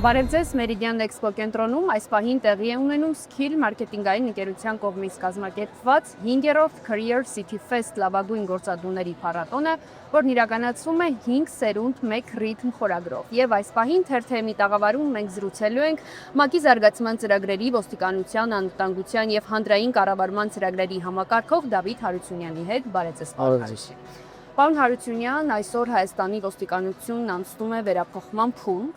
Բարև ձեզ, Meridian Expo կենտրոնում այս պահին տեղի է ունենում Skill մարքեթինգային ընկերության կողմից կազմակերպված 5-րդ Career City Fest լավագույն գործադուների փառատոնը, որն իրականացվում է 5 սերունդ 1 ռիթմ խորագրով։ Եվ այս պահին թերթեմի տաղավարում մենք զրուցելու ենք ՄԱԿ-ի զարգացման ծրագրերի, ոստիկանության, անվտանգության եւ հանրային կառավարման ծրագրերի համակարգող Դավիթ Հարությունյանի հետ։ Բարև ձեզ, պարոն Հարությունյան։ Պարոն Հարությունյան, այսօր Հայաստանի ոստիկանությունն անցնում է վերափոխման փուլ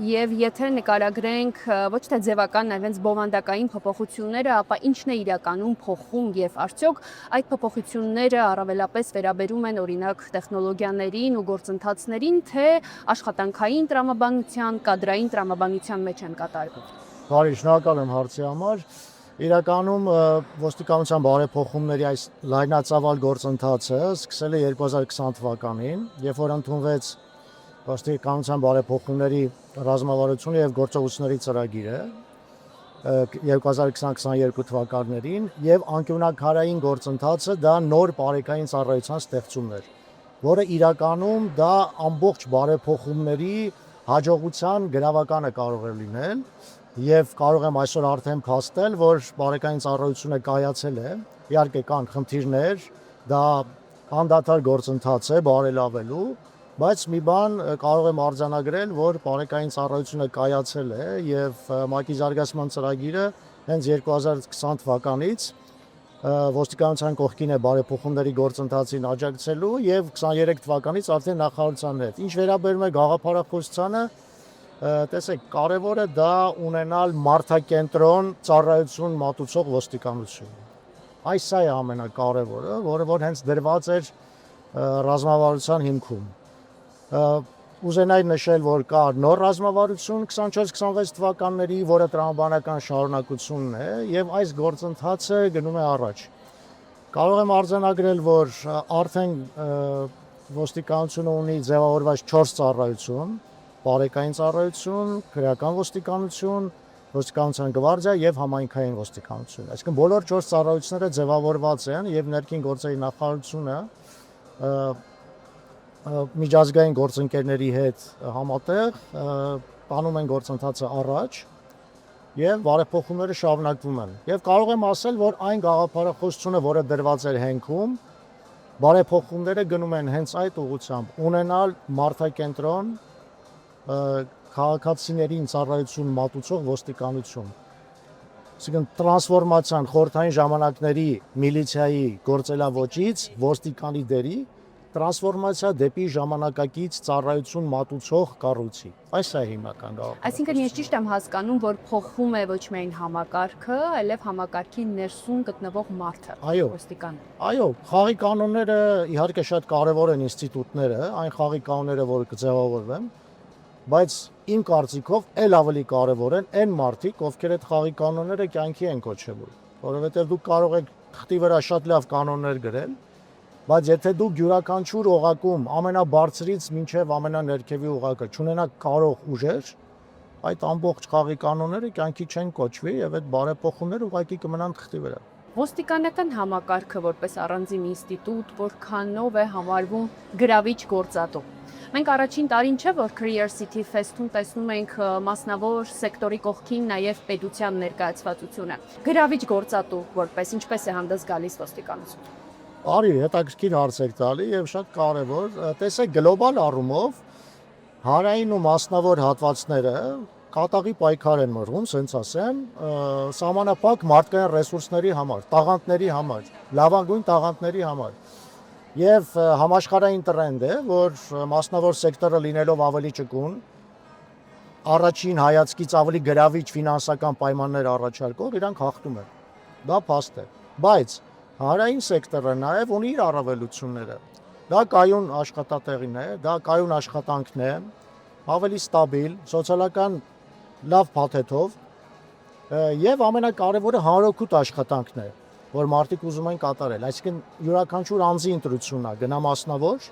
եւ եթե նկարագրենք ոչ թե ձևական, այլ հենց բովանդակային փոփոխությունները, ապա ինչն է իրականում փոխում եւ արդյոք այդ փոփոխությունները առավելապես վերաբերում են օրինակ տեխնոլոգիաներին ու գործընթացներին, թե աշխատանքային տրամաբանության, կադրային տրամաբանության մեջ են կատարվում։ Բարի, շնորհակալ եմ հարցի համար։ Իրականում ոստիկանության բարեփոխումների այս լայնածավալ գործընթացը սկսել է 2020 թվականին, երբ որ ընդունվեց ոստիկանության բարեփոխումների ռազմավարությունը եւ գործողությունների ծրագիրը 2020-22 թվականներին եւ անկյունաքարային գործընթացը դա նոր բարեկային ծառայության ստեղծումն էր, որը իրականում դա ամբողջ բարեփոխումների հաջողության գրավականը կարող է լինել։ Եվ կարող եմ այսօր արդեն փաստել, որ բարեկային ծառայությունը կայացել է, իհարկե կան խնդիրներ, դա անդադար գործընթաց է բարելավելու, բայց մի բան կարող եմ արձանագրել, որ բարեկային ծառայությունը կայացել է եւ ՄԱԿ-ի զարգացման ծրագիրը հենց 2020 թվականից ոստիկանության կողքին է բարեփոխումների գործընթացին աջակցելու եւ 23 թվականից արդեն նախարարության հետ։ Ինչ վերաբերում է գաղափարախոսությանը, տեսեք, կարևորը դա ունենալ մարդակենտրոն ծառայություն մատուցող ոստիկանություն։ Այս է ամենակարևորը, որը հենց դրված էր ռազմավարության հիմքում։ Ուզենայի նշել, որ կա նոր ռազմավարություն 24-26 թվականների, որը տրամաբանական շարունակությունն է, եւ այս գործընթացը գնում է առաջ։ Կարող եմ արձանագրել, որ արդեն ոստիկանությունը ունի ձևավորված 4 ծառայություն, բարեկային ծառայություն, քրեական ոստիկանություն, ոստիկանության գվարդիա եւ համայնքային ոստիկանություն։ Այսինքն բոլոր 4 ծառայությունները ձևավորված են եւ ներքին գործերի նախարարությունը միջազգային գործընկերների հետ համատեղ տանում են գործընթացը առաջ եւ բարեփոխումները շարունակվում են։ Եվ կարող եմ ասել, որ այն գաղափարախոսությունը, որը դրված էր հենքում, բարեփոխումները գնում են հենց այդ ուղղությամբ՝ ունենալ մարդակենտրոն քաղաքացիներին ծառայություն մատուցող ոստիկանություն։ Այսինքն տրանսֆորմացիան խորհրդային ժամանակների միլիցիայի գործելավոճից ոստիկանի դերի տրանսֆորմացիա դեպի ժամանակակից ծառայություն մատուցող կառույցի։ Այս է հիմնական գաղափարը։ Այսինքն ես ճիշտ եմ հասկանում, որ փոխվում է ոչ միայն համակարգը, այլև համակարգի ներսում գտնվող մարդը, ոստիկանը։ Այո, խաղի կանոնները իհարկե շատ կարևոր են ինստիտուտները, այն խաղի կանոնները, որ կձևավորվեն, բայց իմ կարծիքով էլ ավելի կարևոր են այն մարդիկ, ովքեր այդ խաղի կանոնները կյանքի են կոչելու, որովհետև դուք կարող եք թղթի վրա շատ լավ կանոններ գրել, բայց եթե դուք յուրաքանչյուր օղակում ամենաբարձրից մինչև ամենաներքևի օղակը չունենաք կարող ուժեր, այդ ամբողջ խաղի կանոնները կյանքի չեն կոչվի եւ այդ բարեփոխումները ուղղակի կմնան թղթի վրա։ Ոստիկանական համակարգը որպես առանձին ինստիտուտ, որքանով է համարվում գրավիչ գործատու։ Մենք առաջին տարին չէ, որ Career City Fest-ում տեսնում ենք մասնավոր սեկտորի կողքին նաև պետության ներկայացվածությունը։ Գրավիչ գործատու որպես ինչպես է հանդես գալիս ոստիկանությունը։ Արի, հետաքրքիր հարց եք տալի եւ շատ կարեւոր։ Տեսեք, գլոբալ առումով հանրային ու մասնավոր հատվածները կատաղի պայքար են մղում, ասենց ասեմ, սահմանափակ մարդկային ռեսուրսների համար, տաղանդների համար, լավագույն տաղանդների համար։ Եվ համաշխարհային տրենդ է, որ մասնավոր սեկտորը լինելով ավելի ճկուն, առաջին հայացքից ավելի գրավիչ ֆինանսական պայմաններ առաջարկող, իրանք հաղթում են։ Դա փաստ է։ Բայց հանրային սեկտորը նաև ունի իր առավելությունները։ Դա կայուն աշխատատեղին է, դա կայուն աշխատանքն է, ավելի ստաբիլ, սոցիալական լավ փաթեթով եւ ամենակարևորը հանրօգուտ աշխատանքն է, որ մարդիկ ուզում են կատարել, այսինքն յուրաքանչյուր անձի ընտրությունն է, գնա մասնավոր,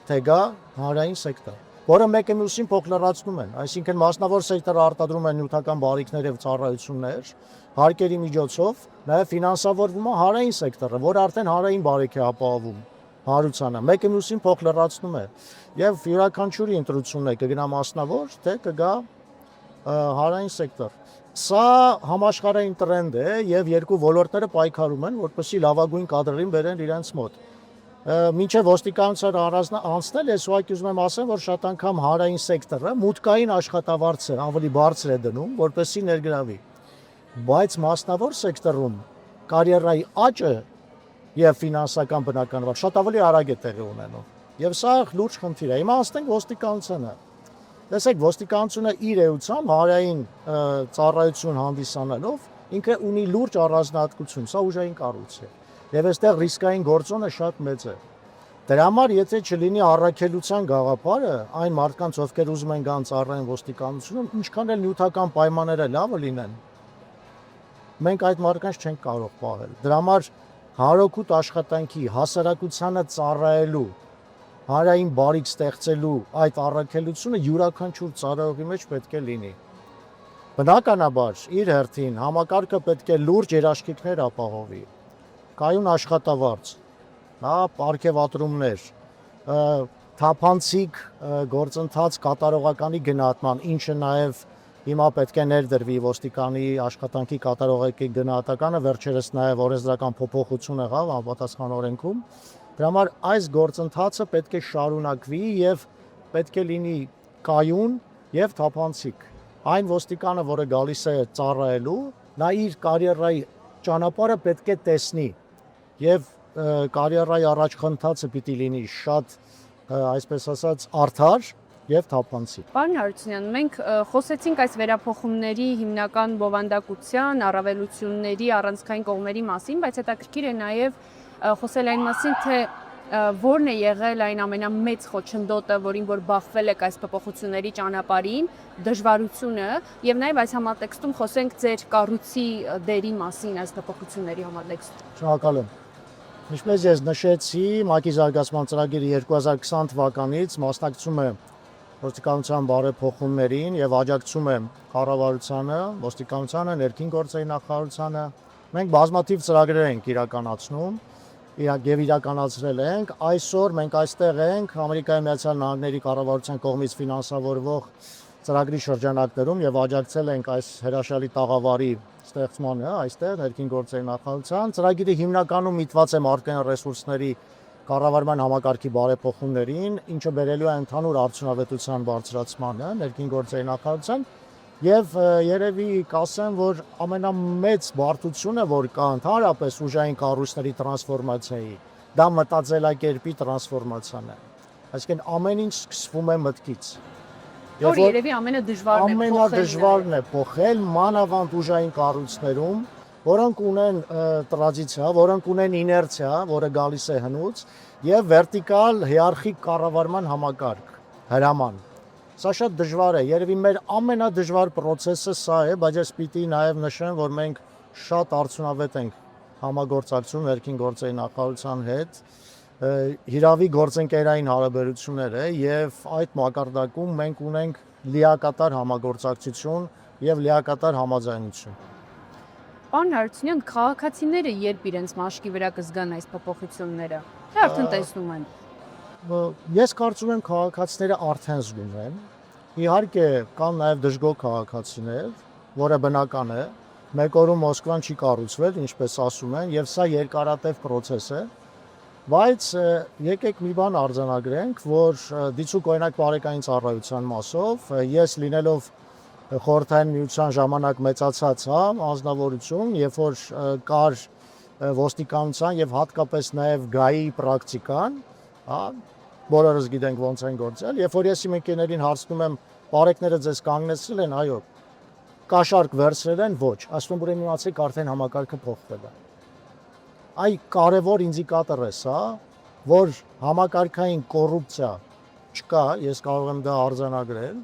թե գա հանրային սեկտոր, որը մեկը մյուսին փոխլրացնում են, այսինքն մասնավոր սեկտորը արտադրում է նյութական բարիքներ եւ ծառայություններ, հարկերի միջոցով նաեւ ֆինանսավորվում է հանրային սեկտորը, որը արդեն հանրային բարիք է ապահովում հարությանը, մեկը մյուսին փոխլրացնում է եւ յուրաքանչյուրի ընտրությունն է կգնա մասնավոր, թե կգա հանրային սեկտոր։ Սա համաշխարհային տրենդ է եւ երկու ոլորտները պայքարում են, որպեսզի լավագույն կադրերին բերեն իրենց մոտ։ Մինչև ոստիկանության անցնել, ես ուղղակի ուզում եմ ասեմ, որ շատ անգամ հանրային սեկտորը մուտքային աշխատավարձը ավելի բարձր է դնում, որպեսզի ներգրավի։ Բայց մասնավոր սեկտորում կարիերայի աճը եւ ֆինանսական բնականաբար շատ ավելի արագ է տեղի ունենում։ Եվ սա լուրջ խնդիր է։ Հիմա ասենք ոստիկանությունը։ Տեսեք, ոստիկանությունը իր էությամբ հանրային ծառայություն հանդիսանալով ինքը ունի լուրջ առանձնահատկություն, սա ուժային կառույց է։ Եվ այստեղ ռիսկային գործոնը շատ մեծ է։ Դրա համար, եթե չլինի առաքելության գաղափարը, այն մարդկանց, ովքեր ուզում են գան ծառայեն ոստիկանությունում, ինչքան էլ նյութական պայմանները լավը լինեն, մենք այդ մարդկանց չենք կարող պահել։ Դրա համար հարոգուտ աշխատանքի, հասարակությանը ծառայելու, հանրային բարիք ստեղծելու այդ առաքելությունը յուրաքանչյուր ծառայողի մեջ պետք է լինի։ Բնականաբար, իր հերթին համակարգը պետք է լուրջ երաշխիքներ ապահովի, կայուն աշխատավարձ, պարգևատրումներ, թափանցիկ գործընթաց կատարողականի գնահատման, ինչը նաև հիմա պետք է ներդրվի ոստիկանի աշխատանքի կատարողականի գնահատականը, վերջերս նաև օրենսդրական փոփոխություն եղավ անպատասխան օրենքում։ Դրա համար այս գործընթացը պետք է շարունակվի եւ պետք է լինի կայուն եւ թափանցիկ։ Այն ոստիկանը, որը գալիս է ծառայելու, նա իր կարիերայի ճանապարհը պետք է տեսնի եւ կարիերայի առաջխնդացը պիտի լինի շատ, այսպես ասած, արդար եւ թափանցիկ։ Պարոն Հարությունյան, մենք խոսեցինք այս վերափոխումների հիմնական բովանդակության, առավելությունների, առանցքային կողմերի մասին, բայց հետաքրքիր է նաեւ խոսել այն մասին, թե որն է եղել այն ամենամեծ խոչընդոտը, որին որ բախվել եք այս փոփոխությունների ճանապարհին, դժվարությունը, եւ նաեւ այս համատեքստում խոսենք ձեր կառույցի դերի մասին այս փոփոխությունների համատեքստում։ Շնորհակալ եմ։ Ինչպես ես նշեցի, ՄԱԿ-ի զարգացման ծրագիրը 2020 թվականից մասնակցում է ոստիկանության բարեփոխումներին եւ աջակցում է կառավարությանը, ոստիկանությանը, ներքին գործերի նախարարությանը։ Մենք բազմաթիվ ծրագրեր ենք իրականացնում եւ իրականացրել ենք։ Այսօր մենք այստեղ ենք Ամերիկայի Միացյալ Նահանգների կառավարության կողմից ֆինանսավորվող ծրագրի շրջանակներում եւ աջակցել ենք այս հրաշալի տաղավարի ստեղծմանը այստեղ ներքին գործերի նախարարության։ Ծրագիրը հիմնականում միտված է մարդկային ռեսուրսների կառավարման համակարգի բարեփոխումներին, ինչը բերելու է ընդհանուր արդյունավետության բարձրացմանը ներքին գործերի նախարարության եւ երևի կասեմ, որ ամենամեծ բարդությունը, որ կա ընդհանրապես ուժային կառույցների տրանսֆորմացիայի, դա մտածելակերպի տրանսֆորմացիան է։ Այսինքն ամեն ինչ սկսվում է մտքից։ Որ երևի ամենադժվարն է փոխել մանավանդ ուժային կառույցներում, որոնք ունեն տրադիցիա, որոնք ունեն իներցիա, որը գալիս է հնուց, եւ վերտիկալ հիերարխիկ կառավարման համակարգ, հրաման։ Սա շատ դժվար է, երևի մեր ամենադժվար process-ը սա է, բայց ես պիտի նաև նշեմ, որ մենք շատ արդյունավետ ենք համագործակցում ներքին գործերի նախարարության հետ, հիրավի գործընկերային հարաբերությունները եւ այդ մակարդակում մենք ունենք լիակատար համագործակցություն եւ լիակատար համաձայնություն։ Պարոն Հարությունյան, քաղաքացիները երբ իրենց մաշկի վրա կզգան այս փոփոխությունները, թե արդեն տեսնում են։ Ես կարծում եմ քաղաքացիները արդեն զգում են։ Իհարկե կան նաև դժգոհ քաղաքացիներ, որը բնական է։ Մեկ օրում Մոսկվան չի կառուցվել, ինչպես ասում են, եւ սա երկարատև process է։ Բայց եկեք մի բան արձանագրենք, որ դիցուք օրինակ բարեկային ծառայության մասով, ես լինելով խորհրդային միության ժամանակ մեծացած անձնավորություն, երբ որ կար ոստիկանության եւ հատկապես նաեւ գայի պրակտիկան, բոլորս գիտենք ոնց են գործել, երբ որ ես իմ ընկերներին հարցնում եմ, բարեկները ձեզ կանգնեցրել են, այո, կաշառք վերցրել են, ոչ, ասում ուրեմն իմացեք արդեն համակարգը փոխվել է։ Այ կարևոր ինդիկատոր է սա, որ համակարգային կոռուպցիա չկա, ես կարող եմ դա արձանագրել,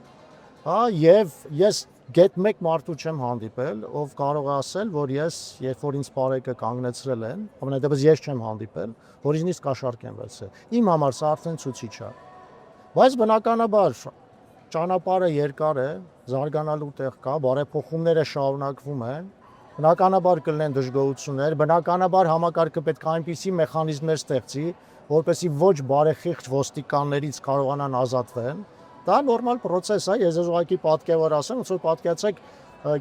եւ ես գետ մեկ մարդու չեմ հանդիպել, ով կարող է ասել, որ ես, երբ որ ինձ բարեկը կանգնեցրել են, ամենատեղից ես չեմ հանդիպել, որ ինձնից կաշառք են վերցրել։ Իմ համար սա արդեն ցուցիչ է։ Բայց բնականաբար ճանապարհը երկար է, զարգանալու տեղ կա, բարեփոխումները շարունակվում են, բնականաբար կլինեն դժգոհություններ, բնականաբար համակարգը պետք է այնպիսի մեխանիզմներ ստեղծի, որպեսզի ոչ բարեխիղճ ոստիկաններից կարողանան ազատվեն, Դա նորմալ process է, ես ուղղակի պատկերավոր ասեմ, ոնց որ պատկերացեք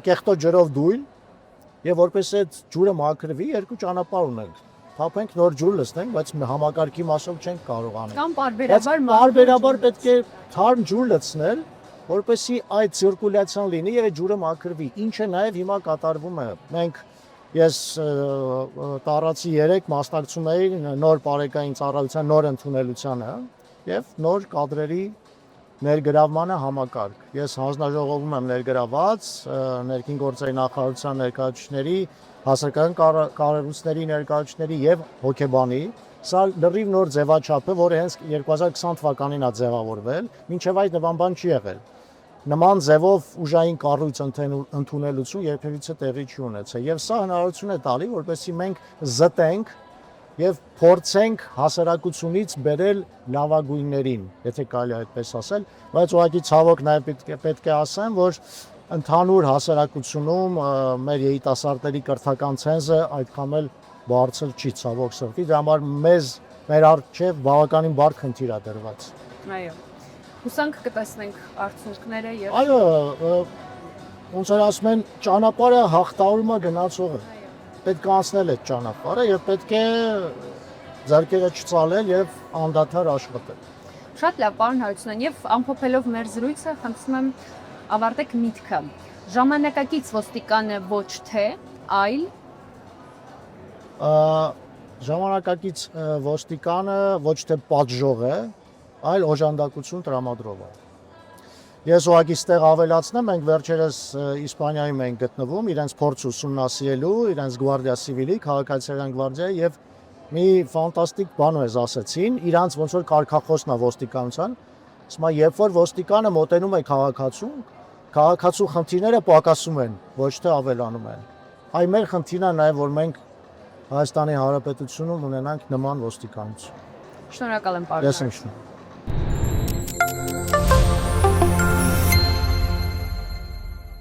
կեղտոտ ջրով դույլ եւ որպես այդ ջուրը մաքրվի, երկու ճանապարհ ունենք։ Թափենք նոր ջուր լցնենք, բայց համակարգի մասով չենք կարող անել։ Կամ Բայց պարբերաբար պետք է թարմ ջուր լցնել, որպեսզի այդ ցիրկուլյացիան լինի եւ այդ ջուրը մաքրվի։ Ինչը նաեւ հիմա կատարվում է։ Ես տարածի 3 մասնակցում էի նոր բարեկային ծառայության նոր ընդունելությանը եւ նոր կադրերի ներգրավմանը համակարգ։ Ես հանձնաժողովում եմ ներգրաված ներքին գործերի նախարարության ներկայացուցիչների, հասարակական կառույցների ներկայացուցիչների եւ հոգեբանի։ Սա լրիվ նոր ձևաչափ է, որը հենց 2020 թվականին է ձևավորվել, մինչեւ այդ նման բան չի եղել։ Նման ձևով ուժային կառույց ընդունելություն երբևիցե տեղի չի ունեցել եւ սա հնարավորություն է տալի, որպեսզի մենք զտենք եւ փորձենք հասարակությունից բերել լավագույններին, եթե կարելի է այդպես ասել, բայց ուղղակի ցավոք նաեւ պետք է ասեմ, որ ընդհանուր հասարակությունում մեր երիտասարդների կրթական ցենզը այդքան էլ բարձր չի, ցավոք սրտի, դրա համար մեր առջև բավականին բարդ խնդիր է դրված։ Այո։ Հուսանք կտեսնենք արդյունքները եւ Այո, ոնց որ ասում են, ճանապարհը հաղթահարում է գնացողը։ Պետք է անցնել այդ ճանապարհը եւ պետք է ձեռքերը չծալել եւ անդադար աշխատել։ շատ լավ, պարոն Հարությունյան, եւ ամփոփելով մեր զրույցը, խնդրում եմ ավարտեք միտքը։ Ժամանակակից ոստիկանը ոչ թե, այլ ժամանակակից ոստիկանը ոչ թե պատժող է, այլ օժանդակություն տրամադրող է։ Ես ուղղակի ստեղ ավելացնեմ, մենք վերջերս Իսպանիայում ենք գտնվում, իրենց փորձ ուսումնասիրելու, իրենց Գվարդիա Սիվիլի, քաղաքացիական գվարդիայի եւ մի ֆանտաստիկ բան ես ասացին, իրանց ոնց որ կարգախոսն է ոստիկանության, ասում է, երբ որ ոստիկանը մոտենում է քաղաքացուն, քաղաքացու խնդիրները պակասում են, ոչ թե ավելանում են։ Այ մեր խնդիրն է նաեւ, որ մենք Հայաստանի Հանրապետությունում ունենանք նման ոստիկանություն։ շնորհակալ եմ, պարոն։ Ես եմ շնորհակալ։